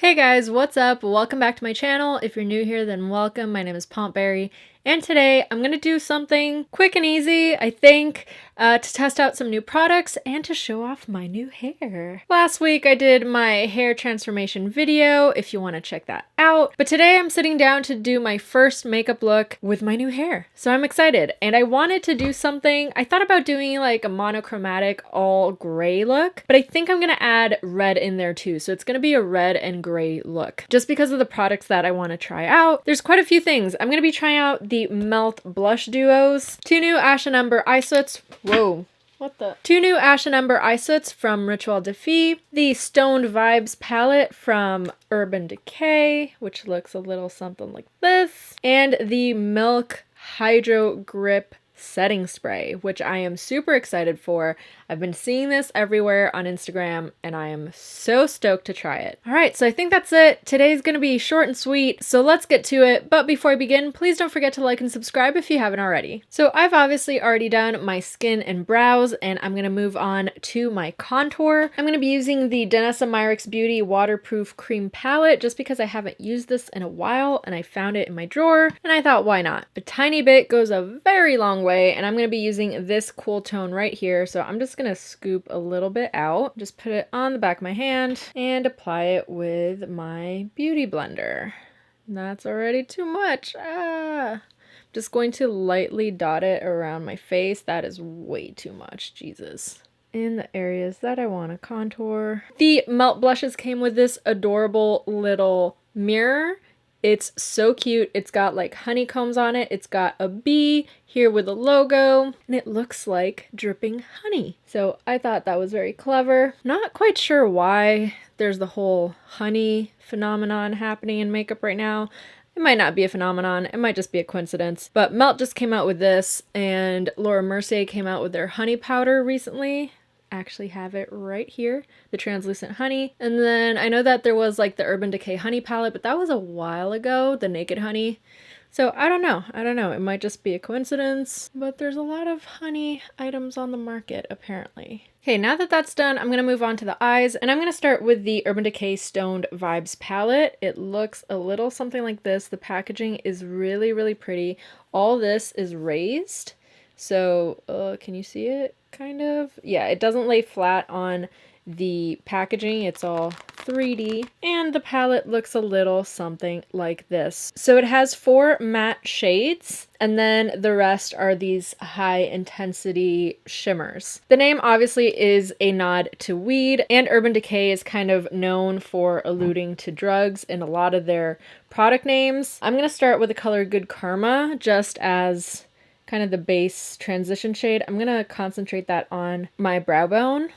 Hey guys, what's up? Welcome back to my channel. If you're new here, then welcome. My name is Pompberry, and today I'm gonna do something quick and easy, I think, to test out some new products and to show off my new hair. Last week I did my hair transformation video, if you want to check that out. But today I'm sitting down to do my first makeup look with my new hair. So I'm excited, and I wanted to do something. I thought about doing like a monochromatic all gray look, but I think I'm gonna add red in there too. So it's gonna be a red and gray look just because of the products that I want to try out. There's quite a few things. I'm gonna be trying out the Melt Blush Duos, two new Ash and Ember eye soots. Whoa. What the? Two new Ash and Ember eye soots from Rituel de Fille, the Stoned Vibes palette from Urban Decay, which looks a little something like this, and the Milk Hydro Grip setting spray, which I am super excited for. I've been seeing this everywhere on Instagram and I am so stoked to try it. All right, so I think that's it. Today's gonna be short and sweet, so let's get to it. But before I begin, please don't forget to like and subscribe if you haven't already. So I've obviously already done my skin and brows, and I'm gonna move on to my contour. I'm gonna be using the Danessa Myricks Beauty Waterproof Cream Palette just because I haven't used this in a while and I found it in my drawer and I thought, why not? A tiny bit goes a very long way, and I'm gonna be using this cool tone right here. So I'm just gonna scoop a little bit out, just put it on the back of my hand and apply it with my beauty blender. That's already too much. Just going to lightly dot it around my face. That is way too much, Jesus. In the areas that I want to contour. The Melt blushes came with this adorable little mirror. It's so cute. It's got like honeycombs on it. It's got a bee here with a logo, and it looks like dripping honey. So I thought that was very clever. Not quite sure why there's the whole honey phenomenon happening in makeup right now. It might not be a phenomenon. It might just be a coincidence. But Melt just came out with this, and Laura Mercier came out with their honey powder recently. Actually have it right here, the translucent honey. And then I know that there was like the Urban Decay honey palette, but that was a while ago, the Naked Honey. So I don't know, it might just be a coincidence, but there's a lot of honey items on the market apparently. Okay, now that that's done, I'm gonna move on to the eyes, and I'm gonna start with the Urban Decay Stoned Vibes palette. It looks a little something like this. The packaging is really, really pretty. All this is raised. So, can you see it? Kind of. Yeah, it doesn't lay flat on the packaging. It's all 3D. And the palette looks a little something like this. So it has 4 matte shades, and then the rest are these high intensity shimmers. The name obviously is a nod to weed, and Urban Decay is kind of known for alluding to drugs in a lot of their product names. I'm going to start with the color Good Karma, just as kind of the base transition shade. I'm gonna concentrate that on my brow bone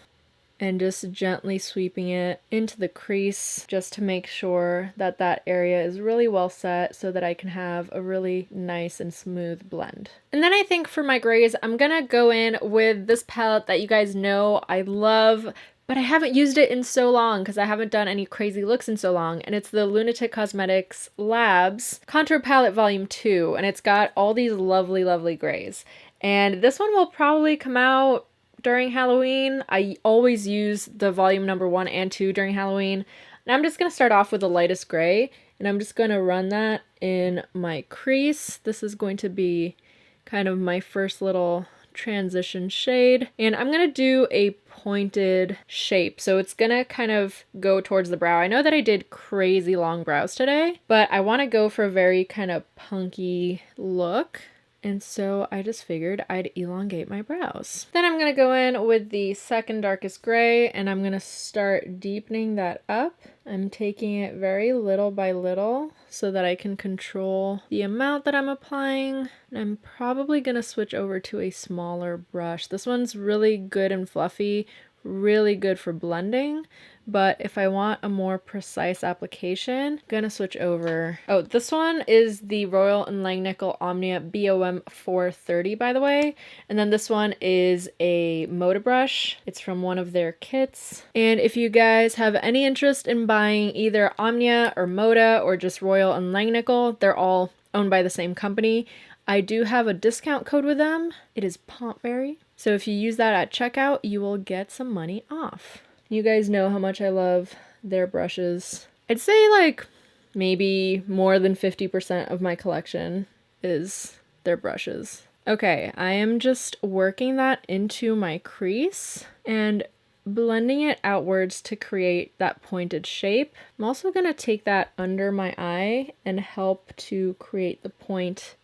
and just gently sweeping it into the crease just to make sure that that area is really well set so that I can have a really nice and smooth blend. And then I think for my grays, I'm gonna go in with this palette that you guys know I love, but I haven't used it in so long because I haven't done any crazy looks in so long, and it's the Lunatic Cosmetics Labs Contour Palette Volume 2, and it's got all these lovely, lovely grays. And this one will probably come out during Halloween. I always use the volume number 1 and 2 during Halloween. And I'm just going to start off with the lightest gray, and I'm just going to run that in my crease. This is going to be kind of my first little transition shade, and I'm gonna do a pointed shape, so it's gonna kind of go towards the brow. I know that I did crazy long brows today, but I want to go for a very kind of punky look, and so I just figured I'd elongate my brows. Then I'm gonna go in with the second darkest gray, and I'm gonna start deepening that up. I'm taking it very little by little so that I can control the amount that I'm applying. And I'm probably gonna switch over to a smaller brush. This one's really good and fluffy, really good for blending, but if I want a more precise application, I'm gonna switch over. Oh, this one is the Royal & Langnickel Omnia BOM 430, by the way. And then this one is a Moda brush. It's from one of their kits. And if you guys have any interest in buying either Omnia or Moda or just Royal & Langnickel, they're all owned by the same company. I do have a discount code with them. It is Pompberry. So if you use that at checkout, you will get some money off. You guys know how much I love their brushes. I'd say like maybe more than 50% of my collection is their brushes. Okay, I am just working that into my crease and blending it outwards to create that pointed shape. I'm also going to take that under my eye and help to create the point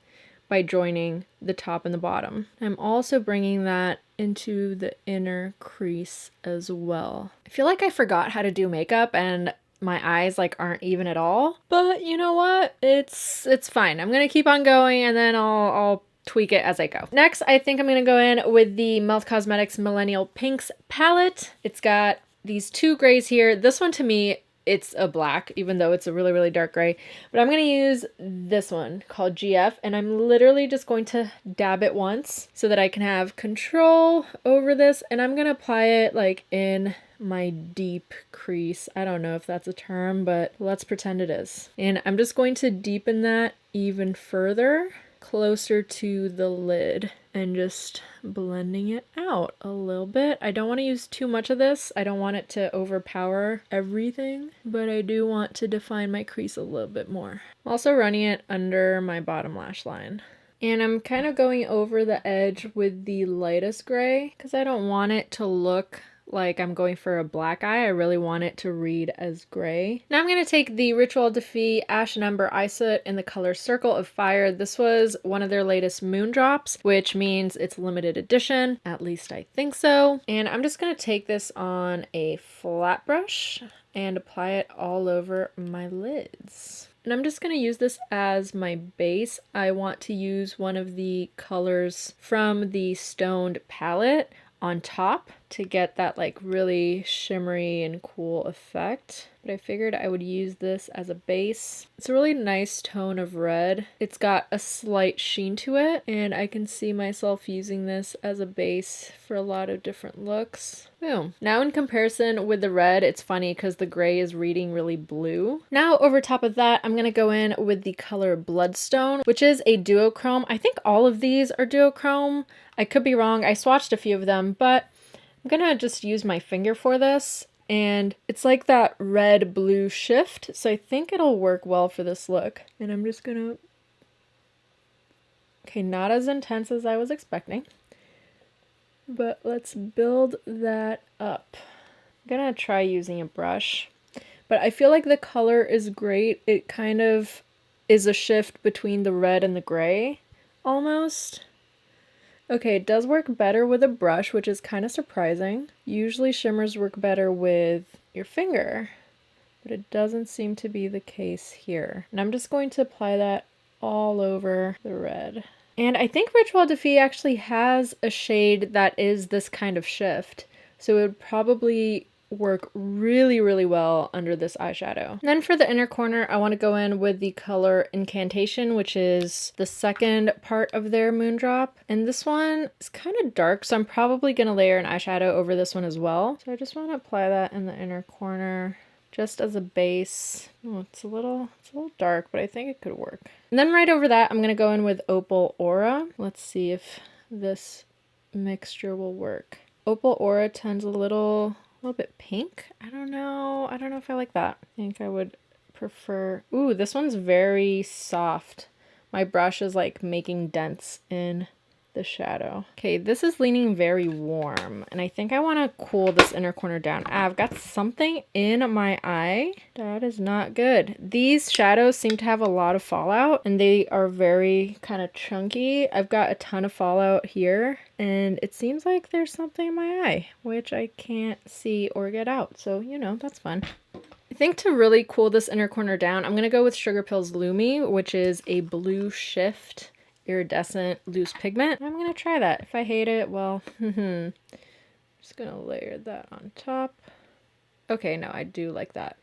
by joining the top and the bottom. I'm also bringing that into the inner crease as well. I feel like I forgot how to do makeup and my eyes like aren't even at all, but you know what? It's fine. I'm gonna keep on going and then I'll tweak it as I go. Next, I think I'm gonna go in with the Melt Cosmetics Millennial Pinks palette. It's got these two grays here. This one to me, it's a black, even though it's a really, really dark gray. But I'm going to use this one called GF, and I'm literally just going to dab it once so that I can have control over this. And I'm going to apply it like in my deep crease. I don't know if that's a term, but let's pretend it is. And I'm just going to deepen that even further, closer to the lid, and just blending it out a little bit. I don't want to use too much of this. I don't want it to overpower everything, but I do want to define my crease a little bit more. I'm also running it under my bottom lash line. And I'm kind of going over the edge with the lightest gray because I don't want it to look like I'm going for a black eye. I really want it to read as gray. Now I'm going to take the Rituel de Fille Ash and Ember Eye Soot in the color Circle of Fire. This was one of their latest moon drops, which means it's limited edition. At least I think so. And I'm just going to take this on a flat brush and apply it all over my lids. And I'm just going to use this as my base. I want to use one of the colors from the Stoned palette on top to get that like really shimmery and cool effect. But I figured I would use this as a base. It's a really nice tone of red. It's got a slight sheen to it, and I can see myself using this as a base for a lot of different looks. Boom. Now in comparison with the red, it's funny because the gray is reading really blue. Now over top of that, I'm going to go in with the color Bloodstone, which is a duochrome. I think all of these are duochrome. I could be wrong. I swatched a few of them, but I'm going to just use my finger for this. And it's like that red-blue shift, so I think it'll work well for this look. And I'm just gonna... Okay, not as intense as I was expecting. But let's build that up. I'm gonna try using a brush. But I feel like the color is great. It kind of is a shift between the red and the gray, almost. Okay, it does work better with a brush, which is kind of surprising. Usually shimmers work better with your finger, but it doesn't seem to be the case here. And I'm just going to apply that all over the red. And I think Rituel de Fille actually has a shade that is this kind of shift, so it would probably work really, really well under this eyeshadow. And then for the inner corner, I want to go in with the color Incantation, which is the second part of their moon drop. And this one is kind of dark, so I'm probably going to layer an eyeshadow over this one as well. So I just want to apply that in the inner corner just as a base. Oh, it's a little dark, but I think it could work. And then right over that, I'm going to go in with Opal Aura. Let's see if this mixture will work. Opal Aura tends a little bit pink. I don't know if I like that. I think I would prefer... Ooh, this one's very soft. My brush is like making dents in the shadow. Okay, this is leaning very warm, and I think I want to cool this inner corner down. I've got something in my eye. That is not good. These shadows seem to have a lot of fallout, and they are very kind of chunky. I've got a ton of fallout here, and it seems like there's something in my eye, which I can't see or get out. So, you know, that's fun. I think to really cool this inner corner down, I'm going to go with Sugarpill's Lumi, which is a blue shift iridescent loose pigment. I'm going to try that. If I hate it, well, just going to layer that on top. Okay, no, I do like that.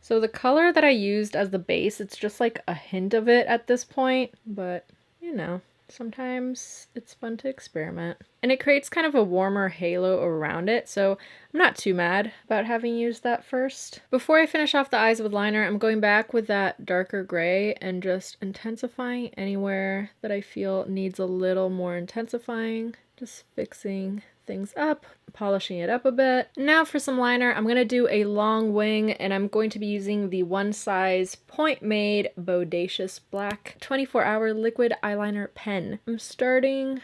So the color that I used as the base, it's just like a hint of it at this point, but you know, sometimes it's fun to experiment. And it creates kind of a warmer halo around it, so I'm not too mad about having used that first. Before I finish off the eyes with liner, I'm going back with that darker gray and just intensifying anywhere that I feel needs a little more intensifying. Just fixing things up, polishing it up a bit. Now for some liner, I'm going to do a long wing, and I'm going to be using the One Size Point Made Bodacious Black 24-hour liquid eyeliner pen. I'm starting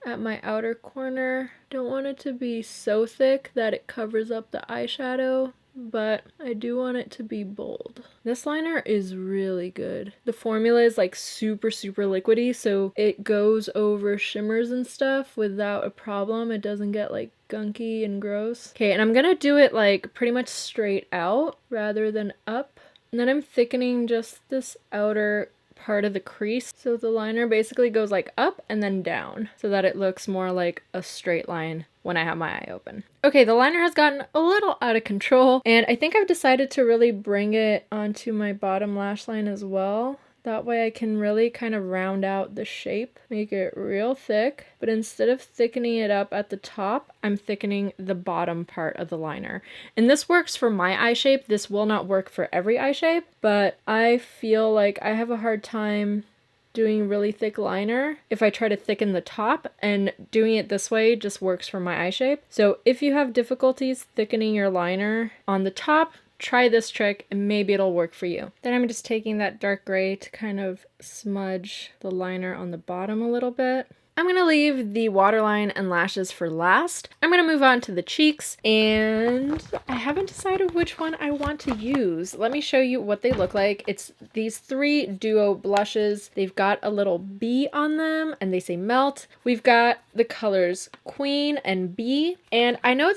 at my outer corner. Don't want it to be so thick that it covers up the eyeshadow, but I do want it to be bold. This liner is really good. The formula is like super liquidy, so it goes over shimmers and stuff without a problem. It doesn't get like gunky and gross. Okay, and I'm gonna do it like pretty much straight out rather than up. And then I'm thickening just this outer part of the crease. So the liner basically goes like up and then down so that it looks more like a straight line when I have my eye open. Okay, the liner has gotten a little out of control, and I think I've decided to really bring it onto my bottom lash line as well. That way I can really kind of round out the shape, make it real thick, but instead of thickening it up at the top, I'm thickening the bottom part of the liner. And this works for my eye shape. This will not work for every eye shape, but I feel like I have a hard time doing really thick liner if I try to thicken the top, and doing it this way just works for my eye shape. So if you have difficulties thickening your liner on the top, try this trick and maybe it'll work for you. Then I'm just taking that dark gray to kind of smudge the liner on the bottom a little bit. I'm going to leave the waterline and lashes for last. I'm going to move on to the cheeks, and I haven't decided which one I want to use. Let me show you what they look like. It's these 3 duo blushes. They've got a little bee on them and they say melt. We've got the colors Queen and Bee, and I know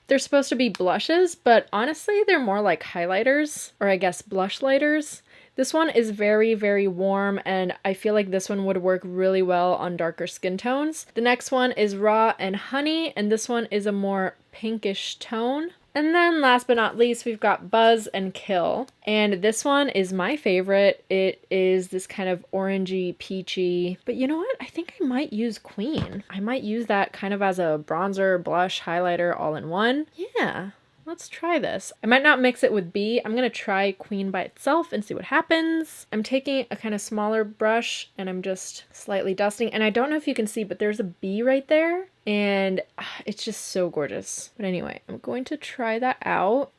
they're supposed to be blushes, but honestly, they're more like highlighters, or I guess blush lighters. This one is very warm, and I feel like this one would work really well on darker skin tones. The next one is Raw and Honey, and this one is a more pinkish tone. And then last but not least, we've got Buzz and Kill. And this one is my favorite. It is this kind of orangey, peachy. But you know what? I think I might use Queen. I might use that kind of as a bronzer, blush, highlighter all in one. Yeah. Let's try this. I might not mix it with Bee. I'm going to try Queen by itself and see what happens. I'm taking a kind of smaller brush and I'm just slightly dusting. And I don't know if you can see, but there's a bee right there. And it's just so gorgeous. But anyway, I'm going to try that out.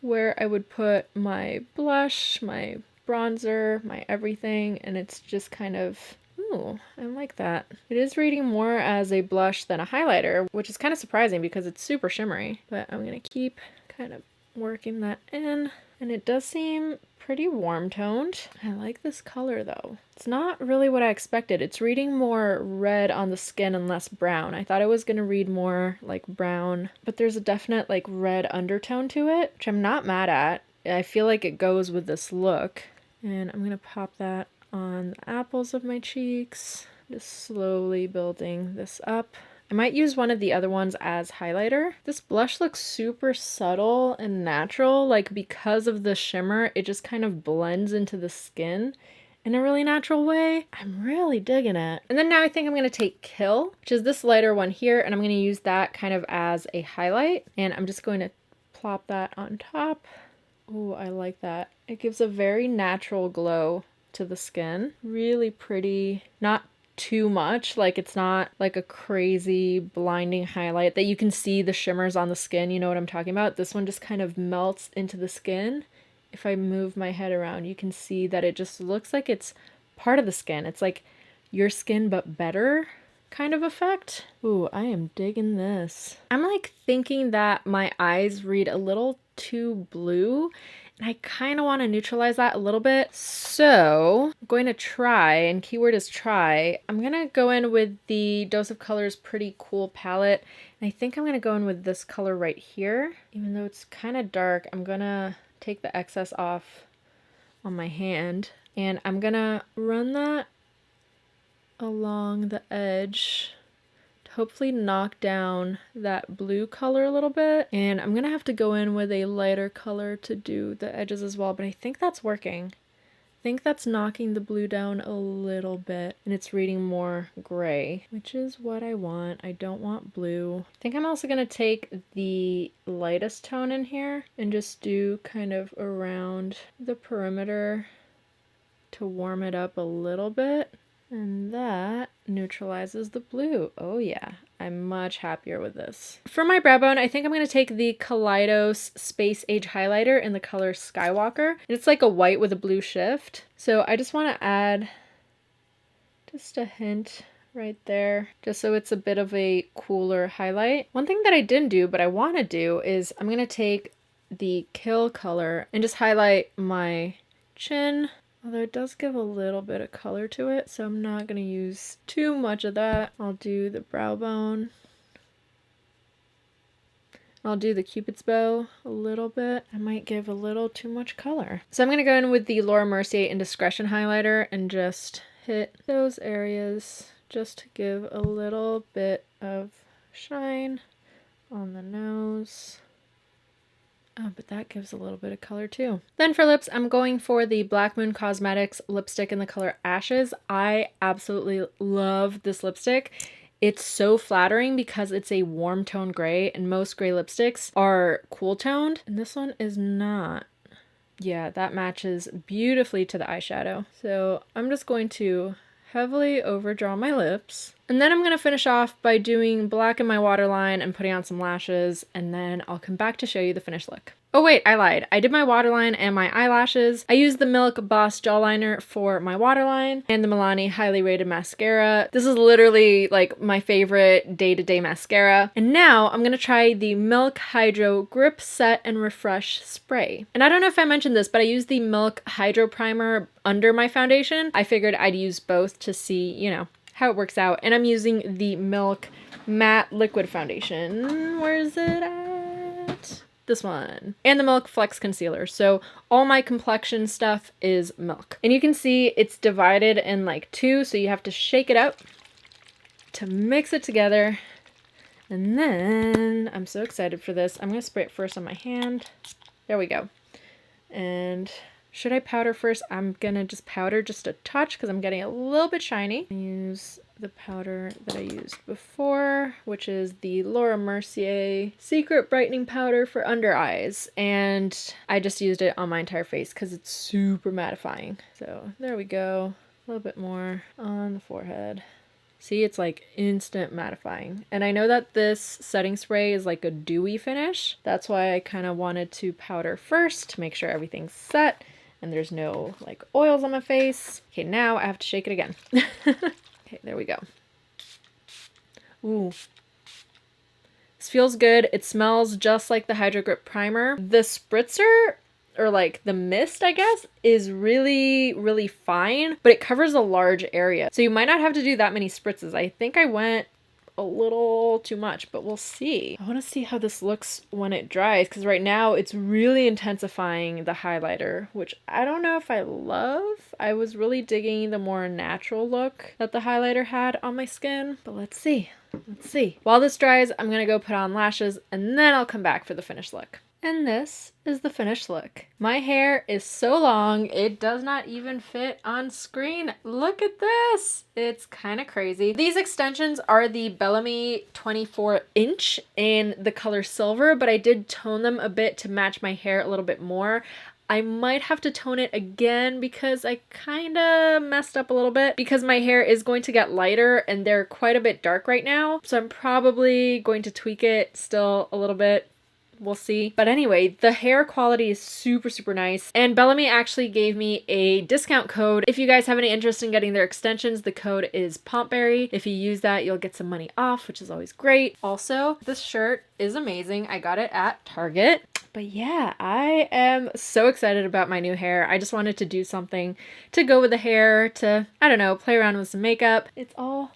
Where I would put my blush, my bronzer, my everything. And it's just kind of... Ooh, I like that. It is reading more as a blush than a highlighter, which is kind of surprising because it's super shimmery. But I'm going to keep kind of working that in. And it does seem pretty warm toned. I like this color though. It's not really what I expected. It's reading more red on the skin and less brown. I thought it was going to read more like brown, but there's a definite like red undertone to it, which I'm not mad at. I feel like it goes with this look. And I'm going to pop that on the apples of my cheeks, just slowly building this up. I might use one of the other ones as highlighter. This blush looks super subtle and natural, like because of the shimmer, it just kind of blends into the skin in a really natural way. I'm really digging it. And then now I think I'm going to take Kill, which is this lighter one here, and I'm going to use that kind of as a highlight. And I'm just going to plop that on top. Oh, I like that. It gives a very natural glow to the skin. Really pretty. Not too much, like it's not like a crazy blinding highlight that you can see the shimmers on the skin, you know what I'm talking about. This one just kind of melts into the skin. If I move my head around, you can see that it just looks like it's part of the skin. It's like your skin but better kind of effect. Ooh, I am digging this. I'm like thinking that my eyes read a little too blue, and I kind of want to neutralize that a little bit. So I'm going to try, and keyword is try, I'm going to go in with the Dose of Colors Pretty Cool palette. And I think I'm going to go in with this color right here. Even though it's kind of dark, I'm going to take the excess off on my hand. And I'm going to run that along the edge, hopefully knock down that blue color a little bit. And I'm gonna have to go in with a lighter color to do the edges as well, but I think that's working. I think that's knocking the blue down a little bit, and it's reading more gray, which is what I want. I don't want blue. I think I'm also gonna take the lightest tone in here and just do kind of around the perimeter to warm it up a little bit. And that neutralizes the blue. Oh yeah, I'm much happier with this. For my brow bone, I think I'm going to take the Kaleidos Space Age highlighter in the color Skywalker. It's like a white with a blue shift. So I just want to add just a hint right there, just so it's a bit of a cooler highlight. One thing that I didn't do, but I want to do, is I'm going to take the Kill color and just highlight my chin. Although it does give a little bit of color to it, so I'm not going to use too much of that. I'll do the brow bone. I'll do the Cupid's bow a little bit. I might give a little too much color. So I'm going to go in with the Laura Mercier Indiscretion highlighter and just hit those areas just to give a little bit of shine on the nose. Oh, but that gives a little bit of color too. Then for lips, I'm going for the Black Moon Cosmetics lipstick in the color Ashes. I absolutely love this lipstick. It's so flattering because it's a warm tone gray, and most gray lipsticks are cool toned, and this one is not. Yeah, that matches beautifully to the eyeshadow. So I'm just going to heavily overdraw my lips. And then I'm going to finish off by doing black in my waterline and putting on some lashes, and then I'll come back to show you the finished look. Oh wait, I lied. I did my waterline and my eyelashes. I used the Milk Boss Jawliner for my waterline and the Milani Highly Rated Mascara. This is literally like my favorite day-to-day mascara. And now I'm gonna try the Milk Hydro Grip Set and Refresh Spray. And I don't know if I mentioned this, but I used the Milk Hydro Primer under my foundation. I figured I'd use both to see, you know, how it works out. And I'm using the Milk Matte Liquid Foundation. Where is it at? This one. And the Milk Flex Concealer. So all my complexion stuff is Milk. And you can see it's divided in like two, so you have to shake it up to mix it together. And then, I'm so excited for this. I'm gonna spray it first on my hand. There we go. And should I powder first? I'm gonna just powder just a touch because I'm getting a little bit shiny. Use the powder that I used before, which is the Laura Mercier Secret Brightening Powder for under eyes. And I just used it on my entire face because it's super mattifying. So there we go. A little bit more on the forehead. See, it's like instant mattifying. And I know that this setting spray is like a dewy finish. That's why I kind of wanted to powder first to make sure everything's set and there's no like oils on my face. Okay, now I have to shake it again. Okay, there we go. Ooh. This feels good. It smells just like the Hydro Grip Primer. The spritzer, or like the mist, I guess, is really, really fine, but it covers a large area. So you might not have to do that many spritzes. I think I went a little too much, but we'll see. I want to see how this looks when it dries, because right now it's really intensifying the highlighter, which I don't know if I love. I was really digging the more natural look that the highlighter had on my skin, but let's see. Let's see. While this dries, I'm gonna go put on lashes and then I'll come back for the finished look. And this is the finished look. My hair is so long, it does not even fit on screen. Look at this. It's kind of crazy. These extensions are the Bellamy 24 inch in the color silver, but I did tone them a bit to match my hair a little bit more. I might have to tone it again because I kind of messed up a little bit because my hair is going to get lighter and they're quite a bit dark right now. So I'm probably going to tweak it still a little bit. We'll see. But anyway, the hair quality is super, super nice. And Bellamy actually gave me a discount code. If you guys have any interest in getting their extensions, the code is pompberry. If you use that, you'll get some money off, which is always great. Also, this shirt is amazing. I got it at Target. But yeah, I am so excited about my new hair. I just wanted to do something to go with the hair, to, I don't know, play around with some makeup. It's all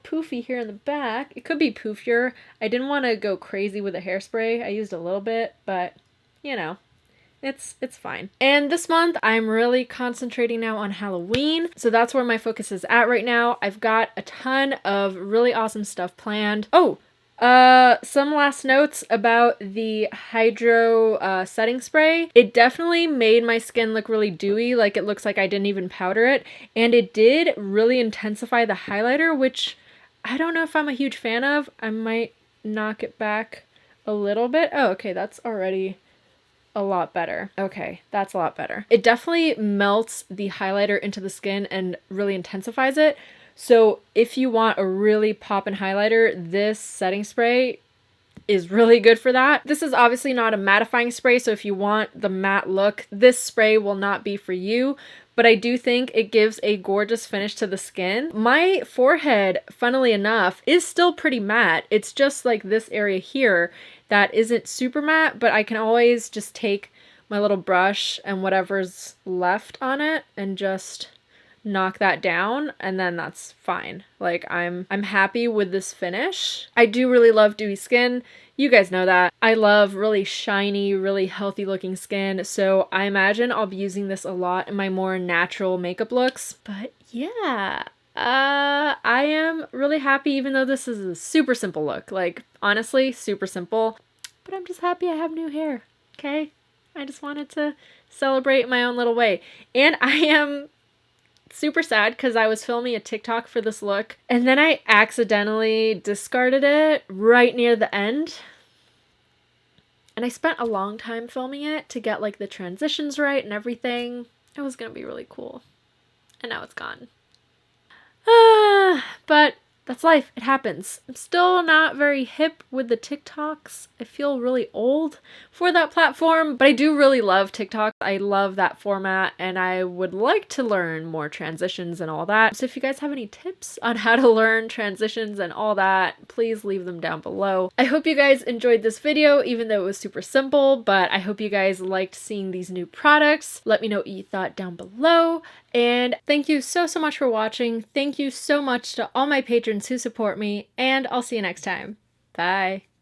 poofy here in the back. It could be poofier. I didn't want to go crazy with the hairspray. I used a little bit, but you know, it's fine. And this month I'm really concentrating now on Halloween. So that's where my focus is at right now. I've got a ton of really awesome stuff planned. Oh, some last notes about the Hydro setting spray. It definitely made my skin look really dewy, like it looks like I didn't even powder it, and it did really intensify the highlighter, which I don't know if I'm a huge fan of. I might knock it back a little bit. Oh, okay, that's already a lot better. Okay, that's a lot better. It definitely melts the highlighter into the skin and really intensifies it. So if you want a really poppin' highlighter, this setting spray is really good for that. This is obviously not a mattifying spray, so if you want the matte look, this spray will not be for you, but I do think it gives a gorgeous finish to the skin. My forehead, funnily enough, is still pretty matte. It's just like this area here that isn't super matte, but I can always just take my little brush and whatever's left on it and just knock that down, and then that's fine. Like I'm happy with this finish. I do really love dewy skin. You guys know that. I love really shiny, really healthy looking skin, so I imagine I'll be using this a lot in my more natural makeup looks. But yeah, I am really happy, even though this is a super simple look. Like honestly, super simple. But I'm just happy I have new hair, okay? I just wanted to celebrate my own little way. And I am super sad because I was filming a TikTok for this look and then I accidentally discarded it right near the end. And I spent a long time filming it to get like the transitions right and everything. It was gonna be really cool. And now it's gone. But that's life. It happens. I'm still not very hip with the TikToks. I feel really old for that platform, but I do really love TikTok. I love that format and I would like to learn more transitions and all that. So if you guys have any tips on how to learn transitions and all that, please leave them down below. I hope you guys enjoyed this video, even though it was super simple, but I hope you guys liked seeing these new products. Let me know what you thought down below. And thank you so much for watching. Thank you so much to all my patrons who support me, and I'll see you next time. Bye.